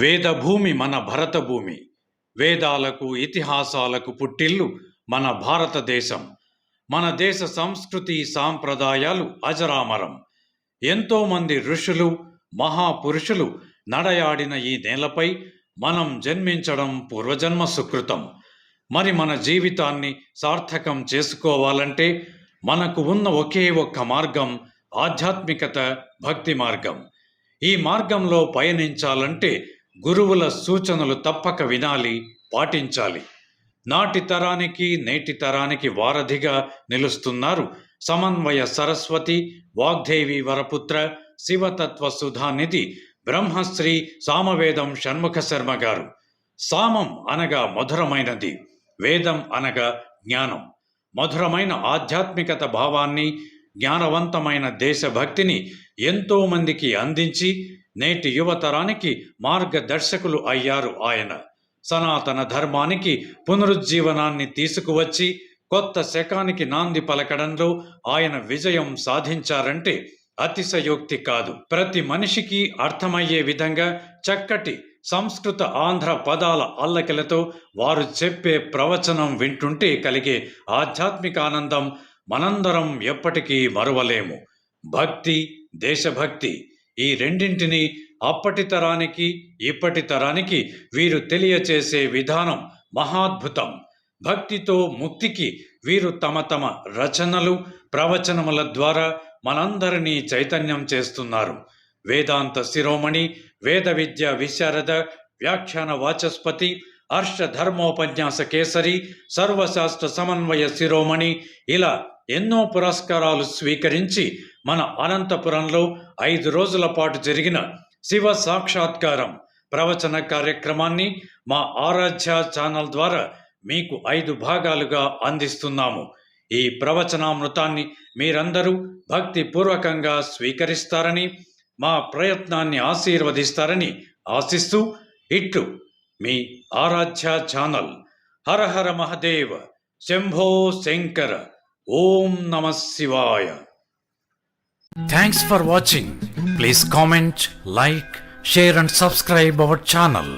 వేదభూమి మన భరతభూమి. వేదాలకు ఇతిహాసాలకు పుట్టిల్లు మన భారతదేశం. మన దేశ సంస్కృతి సాంప్రదాయాలు అజరామరం. ఎంతోమంది ఋషులు మహాపురుషులు నడయాడిన ఈ నేలపై మనం జన్మించడం పూర్వజన్మ సుకృతం. మరి మన జీవితాన్ని సార్థకం చేసుకోవాలంటే మనకు ఉన్న ఒకే ఒక్క మార్గం ఆధ్యాత్మికత, భక్తి మార్గం. ఈ మార్గంలో పయనించాలంటే గురువుల సూచనలు తప్పక వినాలి, పాటించాలి. నాటి తరానికి నేటి తరానికి వారధిగా నిలుస్తున్నారు సమన్వయ సరస్వతి, వాగ్దేవి వరపుత్ర, శివతత్వ సుధానిధి బ్రహ్మశ్రీ సామవేదం షణ్ముఖ శర్మ గారు. సామం అనగా మధురమైనది, వేదం అనగా జ్ఞానం. మధురమైన ఆధ్యాత్మికత భావాన్ని, జ్ఞానవంతమైన దేశభక్తిని ఎంతో మందికి అందించి నేటి యువతరానికి మార్గదర్శకులు అయ్యారు ఆయన. సనాతన ధర్మానికి పునరుజ్జీవనాన్ని తీసుకువచ్చి కొత్త శకానికి నాంది పలకడంలో ఆయన విజయం సాధించారంటే అతిశయోక్తి కాదు. ప్రతి మనిషికి అర్థమయ్యే విధంగా చక్కటి సంస్కృత ఆంధ్ర పదాల అల్లకిలతో వారు చెప్పే ప్రవచనం వింటుంటే కలిగే ఆధ్యాత్మిక ఆనందం మనందరం ఎప్పటికీ మరువలేము. భక్తి, దేశభక్తి, ఈ రెండింటినీ అప్పటి తరానికి ఇప్పటి తరానికి వీరు తెలియచేసే విధానం మహాద్భుతం. భక్తితో ముక్తికి వీరు తమ తమ రచనలు, ప్రవచనముల ద్వారా మనందరినీ చైతన్యం చేస్తున్నారు. వేదాంత శిరోమణి, వేద విద్య విశారద, వ్యాఖ్యాన వాచస్పతి, హర్ష ధర్మోపన్యాస కేసరి, సర్వశాస్త్ర సమన్వయ శిరోమణి, ఇలా ఎన్నో పురస్కారాలు స్వీకరించి మన అనంతపురంలో 5 రోజుల పాటు జరిగిన శివ సాక్షాత్కారం ప్రవచన కార్యక్రమాన్ని మా ఆరాధ్య ఛానల్ ద్వారా మీకు 5 భాగాలుగా అందిస్తున్నాము. ఈ ప్రవచనామృతాన్ని మీరందరూ భక్తిపూర్వకంగా స్వీకరిస్తారని, మా ప్రయత్నాన్ని ఆశీర్వదిస్తారని ఆశిస్తూ ఇట్లు మీ ఆరాధ్య ఛానల్. హర హర మహదేవ, శంభో శంకర, ఓం నమః శివాయ. Thanks for watching. Please comment, like, share and subscribe our channel.